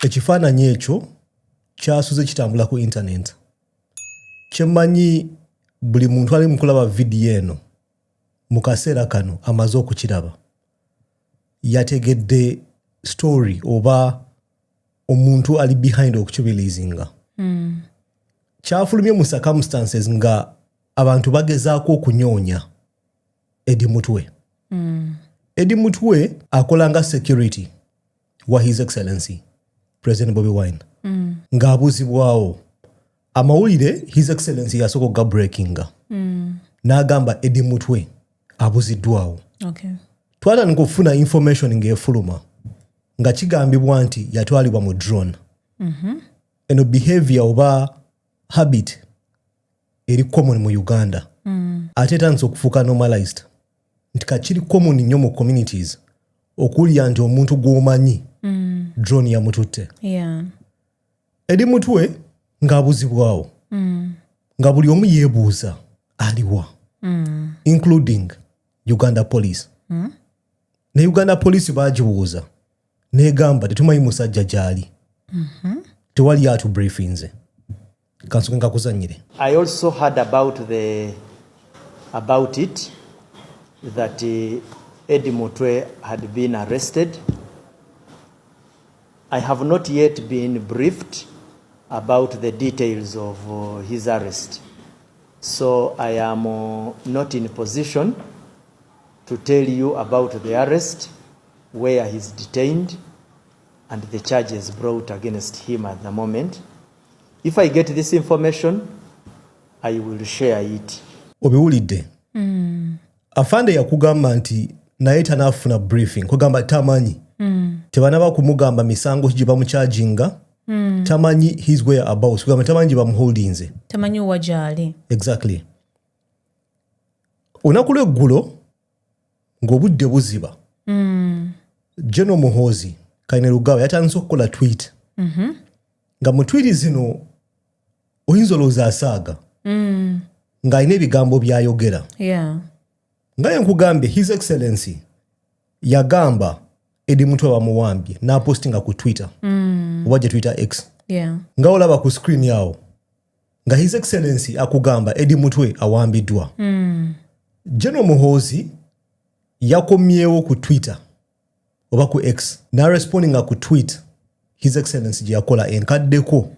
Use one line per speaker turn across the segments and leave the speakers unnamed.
ekifaananyi ekyo kyasuze kitambula ku internet. Kyemmanyi buli muntu ali mu kulaba vidiyo eno mu kaseera kano amaze okukiraba yategedde story oba omuntu ali behind okukibirizinga. Kyafulumye mu circumstances nga abantu bagezaako okunyoonya Eddie Mutwe. Eddie Mutwe akolanga security wa His Excellency President Bobi Wine. Ng'abuuzibwawo amawulire His Excellency yasooka okuga breakinga. N'agamba Eddie Mutwe abuziddwawo.
Okay.
Twatandika okufuna information ng'efuluma nga kigambibwa nti yatwalibwa mu drone. Eno behavior oba habit eri common mu Uganda. Ate etandise okufuuka normalized. Nti kakiri common nnyo mu communities okulya nti omuntu gw'omanyi drone yamututte.
Yeah.
Eddie Mutwe ng'abuzibwawo. Nga buli omu yeebuuza aliwa. Including Uganda Police. Ne Uganda Police baagibuuza n'egamba tetumanyi musajja gy'ali. Tewali atu briefinze. Kansoke nkakuzannyire.
I also heard about it that Eddie Mutwe had been arrested. I have not yet been briefed about the details of his arrest. So I am not in position to tell you about the arrest, where he's detained, and the charges brought against him at the moment. If I get this information, I will share it.
Obiwulidde. Afande yakugamba nti naye tanaafuna briefing. Kugamba tamanyi. Tebanaba kumugamba misango gye bamucharginga. Tamanyi his whereabouts. Kugamba tamanyi bamuholdinze.
Tamanyi wajali.
Exactly. Olunaku lw'eggulo ng'obudde buziba. General Muhoozi Kainerugaba yatandise okukola tweet. Nga mu tweet zino oyinza olowooza asaaga. Ng'alina ebigambo by'ayogera.
Yeah.
Nga yenkugambye His Excellency yagamba Eddie Mutwe bamuwambye n'apostinga ku Twitter. Oba gye Twitter X.
Yeah.
Nga olaba ku screen yawo. Nga His Excellency akugamba Eddie Mutwe awambiddwa. General Muhoozi yakomyewo ku Twitter oba ku X n'arespondinga ku tweet His Excellency gye yakola enkaddeko.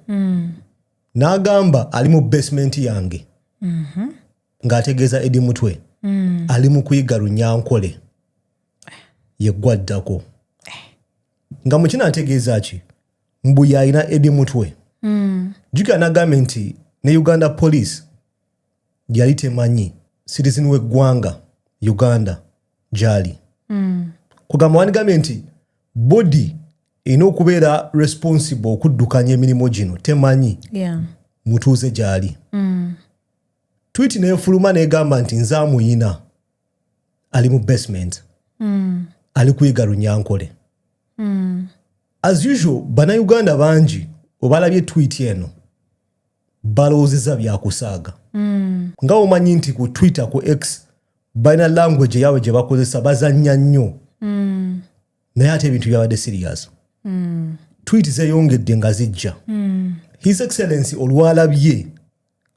N'agamba ali mu basement yange. Ng'ategeeza Eddie Mutwe ali mu kuyiga Runyankole yeggwaddako. Nga mu kino ategeeza ki? Mbu y'alina Eddie Mutwe. Jjukira n'agamba nti ne Uganda Police yali temanyi citizen w'eggwanga Uganda gy'ali. Kugamba wandigambye nti body erina okubeera responsible okuddukanya emirimu gino temanyi mutuuze gy'ali. Tweet n'efuluma n'egamba nti nze amuyina ali mu basement. Ali kuyiga Runyankole. As usual, Bannayuganda bangi obalabye tweet eno balowoozezza byakusaaga. Nga omanyi nti ku Twitter ku X balina language yaabwe gye bakozesa bazannya nnyo. Naye ate ebintu byabadde serious. Tweet zeeyongedde nga zijja. His Excellency olwalabye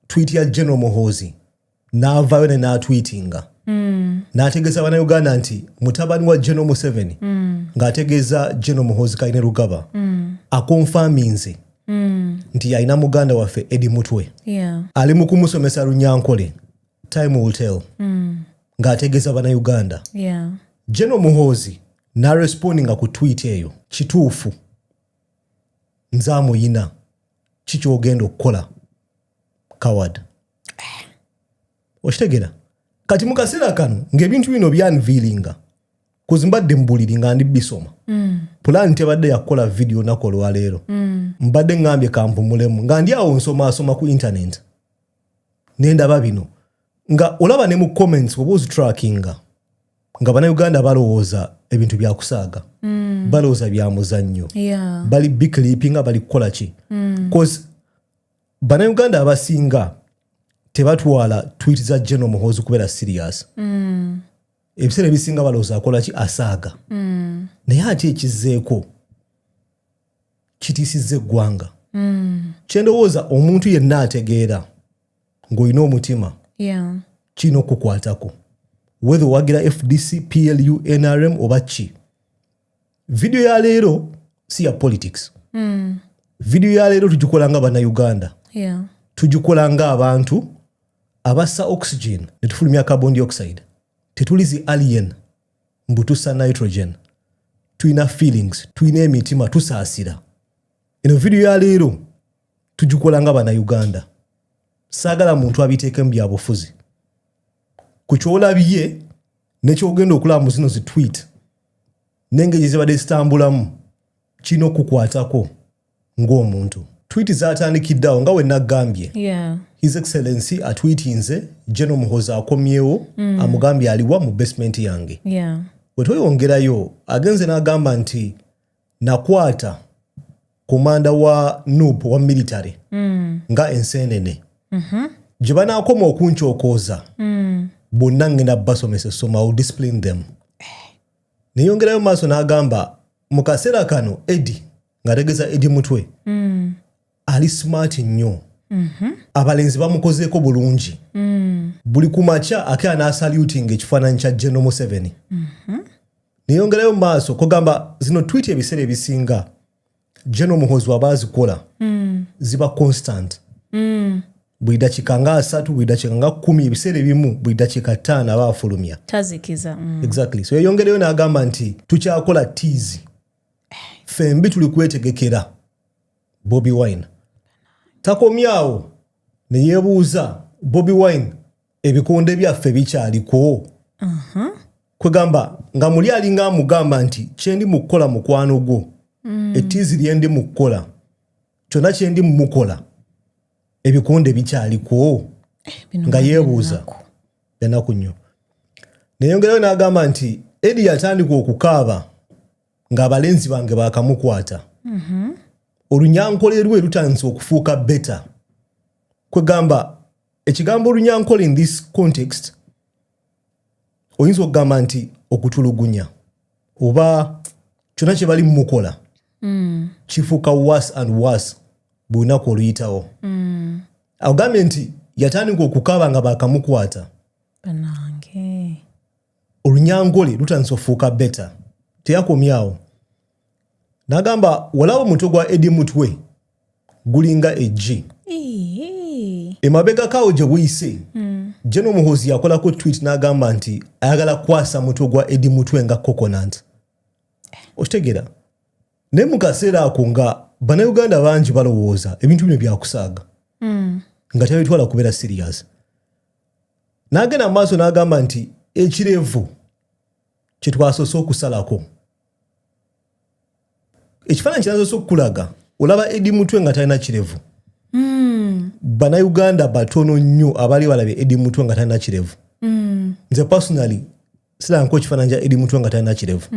tweet ya General Muhoozi n'avaayo ne n'atweetinga. N'ategeeza Bannayuganda nti mutabani wa General Museveni ng'ategeeza General Muhoozi Kainerugaba akonfaminze nti alina muganda waffe Eddie Mutwe. Ali mu kumusomesa Runyankole. Time will tell. Ng'ategeeza Bannayuganda. General Muhoozi n'arespondinga ku tweet eyo kituufu nze amuyina kiki ogenda okukola coward. Okitegera? Kati mu kaseera kano ng'ebintu bino byanviiringa kuzimbadde mbuliri nga ndi bisoma. Pulaani tebadde yakukola video nako olwaleero. Mbadde ngambye kampumulemu nga ndi awo nsoma ku internet. Nendaba bino. Nga olaba ne mu comments oba ozitrackinga. Nga Bannayuganda balowooza ebintu byakusaaga. Balowooza bya muzannyo. Bali biclippinga bali kukola ki. Because Bannayuganda abasinga tebatwala tweet za General Muhoozi kubeera serious. Ebiseera ebisinga balowooza akola ki asaaga. Naye ate ekizzeeko kitiisizza eggwanga. Kyendowooza omuntu yenna ategeera ng'olina omutima kirina okukukwatako, whether wagira FDC, PLU, NRM oba ki. Vidiyo ya leero si ya politics. Vidiyo ya leero tugikola nga bannayuganda. Tugikola nga abantu abassa oxygen ne tufulumya carbon dioxide. Tetuli zi alien mbu tussa nitrogen. Tulina feelings, tulina emitima, tusaasira. Eno vidiyo ya leero tugikola nga bannayuganda. Saagala muntu abiteeke mu byabufuzi. Ku kyolabye nekyogenda okulaba mu zino zi tweet n'engeri zibadde zitambulamu kirina okukwatako ng'omuntu. Tweet zaatandikiddeawo nga we naggambye. His Excellency atweetinze General Muhoozi akomyewo amugambye aliwa mu basement yange. Bwe tweyongerayo agenze n'agamba nti nakwata komanda wa NUP wa military nga enseenene. Gye banaakoma okunkyokooza bonna ngenda basomesa soma will discipline them. Neyongerayo maaso n'agamba mu kaseera kano Eddie ng'ategeeza Eddie Mutwe ali smart nnyo. Abalenzi bamukozeeko bulungi. Buli ku makya akeera n'asaluting ekifaananyi kya General Museveni. Neyongerayo maaso kugamba zino tweet ebiseera ebisinga General Muhoozi waba azikola ziba constant. Buli dakiika nga 3, buli dakiika nga 10, ebiseera ebimu buli dakiika 5 aba afulumya.
Tazikiza.
Exactly. So yeyongereyo n'agamba nti tukyakola tiizi. Fembi tuli kwetegekera Bobi Wine. Takomyawo ne yeebuuza Bobi Wine ebikonde byaffe bikyaliko. Kwegamba nga muli alinga amugamba nti kyendi mu kukola mukwano gwo. Ettiizi lyendi mu kukola. Kyonna kyendi mu mukola. Ebikonde bikyaliko. Nga yeebuuza. Ennaku nnyo. Neyongerayo n'agamba nti Eddie yatandika okukaaba ng'abalenzi bange baakamukwata. Olunyankole lwe lutandise okufuuka better. Kwegamba ekigambo olunyankole in this context oyinza okugamba nti okutulugunya oba kyonna kye bali mukola kifuuka worse and worse bulunaku oluyitawo. Agambye nti yatandika okukaaba nga baakamukwata.
Banange.
Olunyankole lutandise okufuuka better. Teyakomyawo. N'agamba walawo omutwe gwa Eddie Mutwe gulinga eggi. Emabega kaawo gye buyise General Muhoozi yakolako tweet n'agamba nti ayagala kwasa mutwe gwa Eddie Mutwe nga coconut. Okitegeera? Naye mu kaseera ako nga bannayuganda bangi balowooza ebintu bino byakusaaga nga tabitwala kubeera serious. N'agenda mu maaso n'agamba nti ekirevu kye twasoose okusalako. Ekifaananyi kinasoose okukulaga olaba Eddie Mutwe nga talina kirevu. Bannayuganda batono nnyo abali balabye Eddie Mutwe nga talina kirevu. Nze personally siranko ekifaananyi kya Eddie Mutwe nga talina kirevu.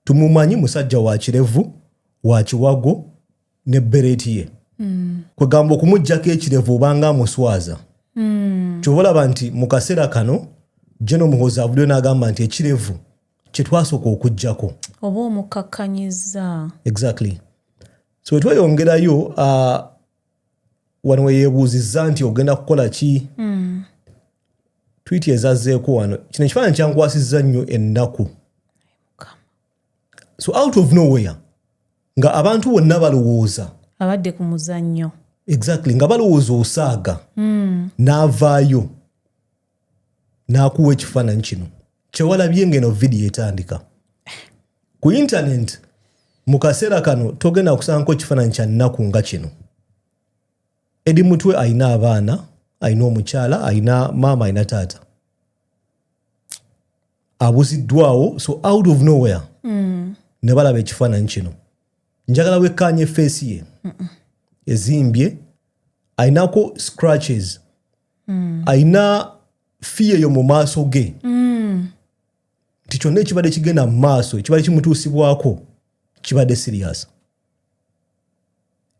Tumumanyi musajja wa kirevu, wa kiwago ne bereti ye. Kwegamba okumuggyako ekirevu obanga amuswaza. Kyova olaba nti mu kaseera kano General Muhoozi avuddeyo n'agamba nti ekirevu kye twasooka okuggyako.
Oba omukakkanyiza.
Exactly. So tweyongerayo wano weyeebuuzizza nti ogenda kukola ki? Tweet ezazzeeko wano. Kino ekifaananyi kyankwasizza nnyo ennaku. So out of nowhere nga abantu bonna balowooza.
Abadde ku muzannyo.
Exactly. Nga balowooza osaaga. N'avaayo. N'akuwa ekifaananyi kino. Kyewalabye ng'eno vidiyo etandika. Ku internet mu kaseera kano togenda kusangaako ekifaananyi kya nnaku nga kino. Eddie Mutwe alina abaana, alina omukyala, alina maama, alina taata. Abuziddwawo, so out of nowhere ne balaba ekifaananyi kino. Njagala wekkaanye face ye. Ezimbye, alinako scratches. Alina fiye yo mu maaso ge. Nti kyonna ekibadde kigenda mu maaso, ekibadde kimutuusibwako, kibadde serious.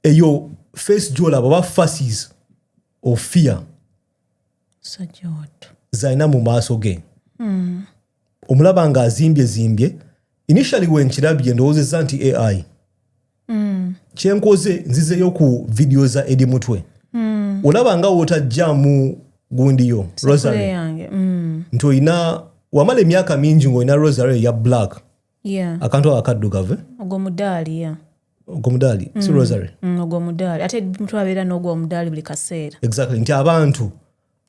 Eyo face gy'olaba oba faces of fear zalina mu maaso ge. Omulaba nga azimbye. Initially when nkirabye ndowoozezza nti AI. kyenkoze nzizeyo ku video za Eddie Mutwe olaba nga wotajjaamu gundiyo Rosary nti olina wamala emyaka mingi ng'olina Rosary ya black akantu akaddugavu ogwomudaali si Rosary
ogwomudaali ate Mutwe abeera n'ogwomudaali buli kaseera
exactly nti abantu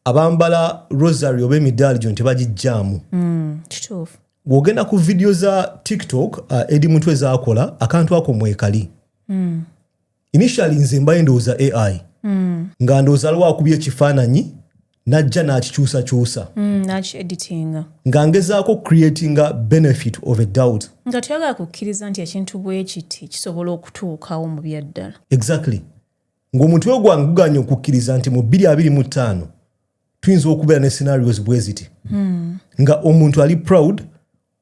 abambala Rosary oba emidaali gyo tebagijjaamu
kituufu
bw'ogenda ku video za TikTok Eddie Mutwe zaakola akantu ako mwekali initially nze mbaye ndowooza AI nga ndowooza aliwo akubye ekifaananyi najja n'akikyusakyusa
n'aki-editinga
nga ngezaako creatinga benefit of a doubt
nga tuyagala kukkiriza nti ekintu bwe kiti kisobola okutuukawo mu byaddala
exactly ng'omutwe gwange guganye okukkiriza nti mu 2025 tuyinza okubeera ne scenarios bwe ziti nga omuntu ali proud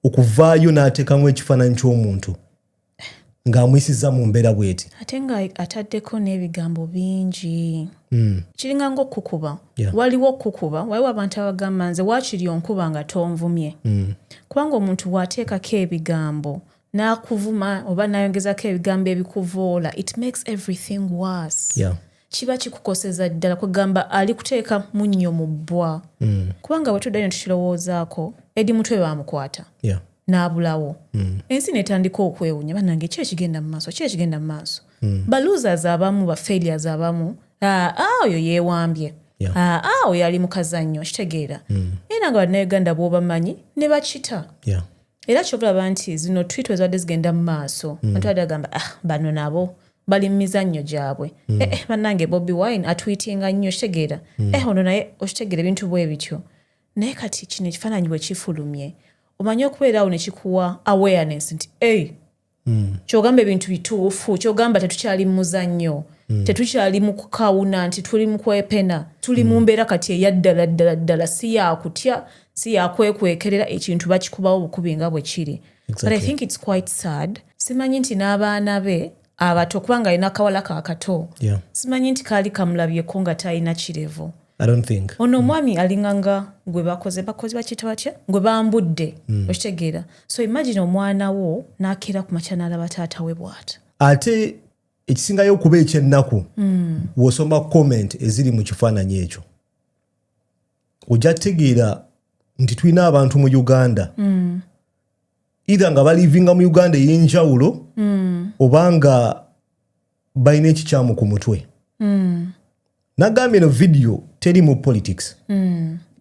okuvaayo n'ateekamu ekifaananyi ky'omuntu ng'amuyisiza mu mbeera bweti
ate nga ataddeko n'ebigambo bingi kiringa ng'okukuba waliwo okukuba waliwo abantu abagamba nze waakiri onkuba nga tonvumye kubanga omuntu bw'ateekako ebigambo n'akuvuma oba n'ayongezako ebigambo ebikuvoola it makes everything worse kiba kikukoseza ddala kugamba ali kuteeka munnyo mu bbwa kubanga bwe tuddayo tukirowoozaako Eddie Mutwe baamukwata n'abulawo ensi netandika okwewunya bannange ki ekigenda mu maaso balosers abamu bafailures abamu oyo yeewambye oyo ali mu kazannyo kitegeera era nga bannayuganda bw'obamanyi ne bakita era kyobulaba nti zino twitwe ezibadde zigenda mu maaso abantu badde bagamba bano nabo bali mu mizannyo gyabwe bannange Bobi Wine atwitinga nnyo kitegeera ono naye okitegeera ebintu bwe bityo naye kati kino ekifaananyi bwe kifulumye omanyi okubeerawo ne kikuwa awareness nti kyogamba ebintu bituufu kyogamba tetukyali mu muzannyo tetukyali mu kukawuna nti tuli mu kwepena tuli mu mbeera kati eyaddala si yakutya si yakwekwekerera ekintu bakikubawo bukubi nga bwe kiri but I think it's quite sad simanyi nti n'abaana be abato kubanga alina akawala kaakato simanyi nti kaali kamulabyeko nga talina kirevu
I don't think
ono omwami alinganga gwe bakoze bakita batya gwe bambudde okitegeera so imagine omwana wo n'akeera ku makya n'alaba taata we bw'ata
ate ekisingayo okuba ekyennaku w'osoma comment eziri mu kifaananyi ekyo ojja tegeera nti tulina abantu mu Uganda either nga balivinga mu Uganda ey'enjawulo oba nga balina ekikyamu ku mutwe nagambye eno video teri mu politics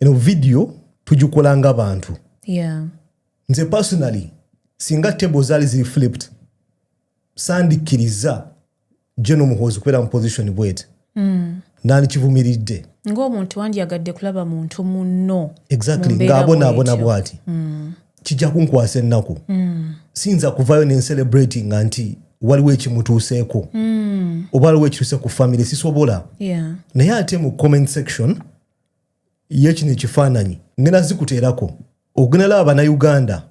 eno video tugikola nga bantu nze personally singa table zaali ziri flipped sandikkiriza General Muhoozi kubeera mu position bwete nandikivumiridde
ng'omuntu wandyagadde kulaba muntu munno
exactly ng'abonaabona bw'ati kijja kunkwasa ennaku siyinza kuvaayo ne celebrating nga nti waliwo ekimutuuseeko oba waliwo ekituuse ku family sisobola naye ate mu comment section yekino ekifaananyi ngenda zikuteerako ogenda laba bannayuganda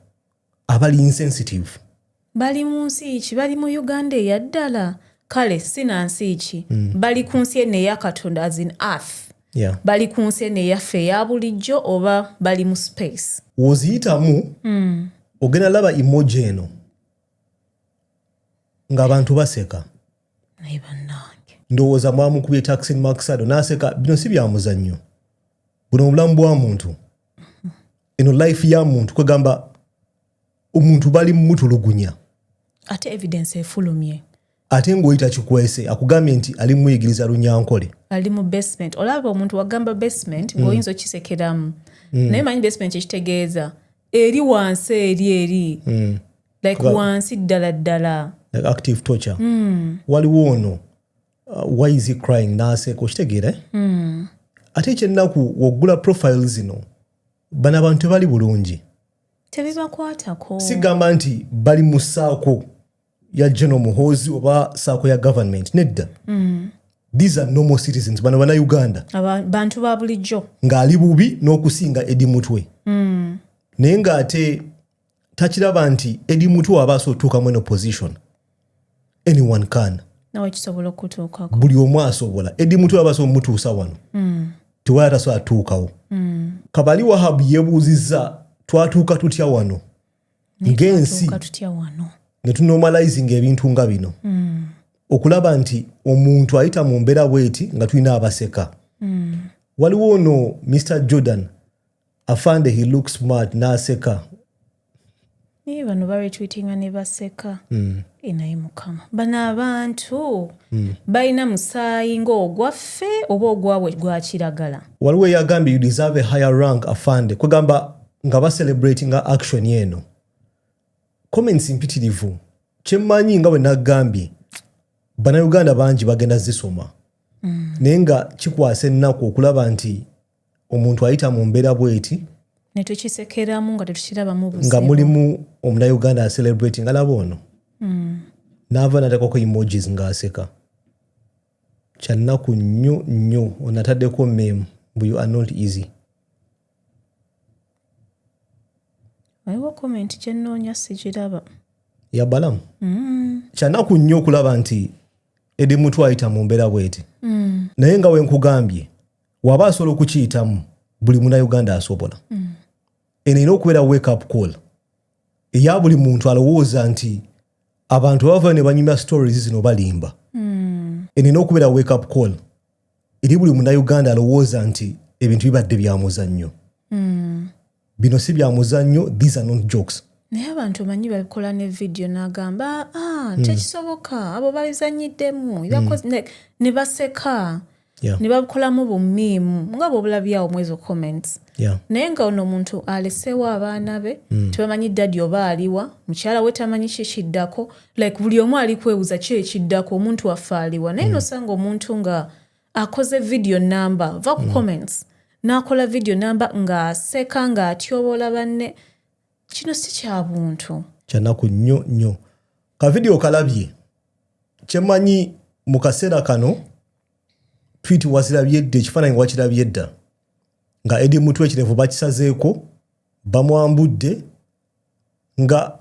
abali insensitive
bali mu nsi ki bali mu Uganda eyaddala kale sina nsi ki bali ku nsi eno eya Katonda as in earth bali ku nsi eno eyaffe eya bulijjo oba bali mu space
woziyitamu ogenda laba emoji eno ng'abantu baseka
naye bannange
ndowooza mwamukubye taxin maksado n'aseka bino si bya muzannyo buno obulamu bwa muntu eno life ya muntu kwegamba omuntu bali mutulugunya
ate evidence efulumye
ate ng'oyita kikwese akugambye nti ali muyigiriza lunyankole
ali mu basement olaba omuntu wagamba basement ng'oyinza okisekeramu naye manyi basement ekitegeeza eri wansi eri like wansi ddala
like active torture waliwo ono why is he crying n'aseka okitegeera ate ekyennaku w'oggula profile zino bano abantu tebali bulungi
tebibakwatako
sigamba nti bali mu ssaako ya General Muhoozi oba ssaako ya government nedda these are normal citizens bano bannayuganda
bantu ba bulijjo
ng'ali bubi n'okusinga Eddie Mutwe naye ng'ate takiraba nti Eddie Mutwe aba asobola otuukamu eno position anyone can
nawe kisobola okutuukako
buli omu asobola Eddie Mutwe aba asobola omutuusa wano tewali atasobola atuukawo Kabali Wahab yeebuuzizza twatuuka tutya wano ng'ensi ne tunormalizing ebintu nga bino okulaba nti omuntu ayita mu mbeera bweti nga tulina abaseka waliwo ono Mr. Jordan afande he looks smart n'aseka
bano baretweetinga ne baseka naye mukama bano abantu balina musaayi ng'ogwaffe oba ogwabwe gwa kiragala.
Waliwo eyagambye you deserve a higher rank afande kwegamba nga bacelebratinga action eno. Comments mpitirivu kyemmanyi nga bwe nagambye bannayuganda bangi bagenda zisoma naye nga kikwasa ennaku okulaba nti omuntu ayita mu mbeera bweti
ne tukisekeramu nga tetukirabamu buzibu
nga mulimu omunnayuganda acelebrating alaba ono n'ava nateekako emojis ng'aseka kyannaku nnyo nnyo onataddeko meme bu you are not easy.
waliwo komenti gyenoonya sigiraba
yabalamu kyannaku nnyo okulaba nti edi Mutwe ayita mu mbeera bweti naye nga wenkugambye waba asobola okukiyitamu buli munnayuganda asobola erina okubeera wake up call eya buli muntu alowooza nti abantu bava ne banyumya stories zino balimba erina okubeera wake up call eri buli munnayuganda alowooza nti ebintu bibadde bya muzannyo bino si bya muzannyo, these are not jokes.
naye abantu manyi babikola ne video n'agamba tekisoboka abo babizanyiddemu ne baseka ne babikolamu bumiimu nga bw'obulabyawo mu ezo comments naye nga ono omuntu aleseewo abaana be tebamanyi ddadi oba aliwa mukyala we tamanyi kikiddako like buli omu ali kwebuuza ki ekiddako omuntu waffe aliwa naye nosanga omuntu nga akoze video namba va ku comments n'akola video namba ng'aseka ng'atyobola banne kino si kya buntu
kyanaku nnyo nnyo ka video kalabye kyemmanyi mu kaseera kano tweet wazirabye dda ekifaananyi wakirabye dda nga edi Mutwe ekirevu bakisazeeko bamwambudde nga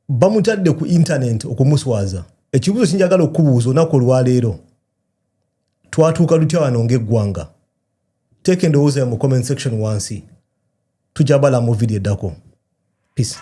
bamutadde ku internet okumuswaza. Ekibuuzo kinjagala okubuuza olunaku olwaleero twatuuka tutya wano ng'eggwanga? Teeka endowooza mu comment section wansi tujabala mu video eddako. Peace.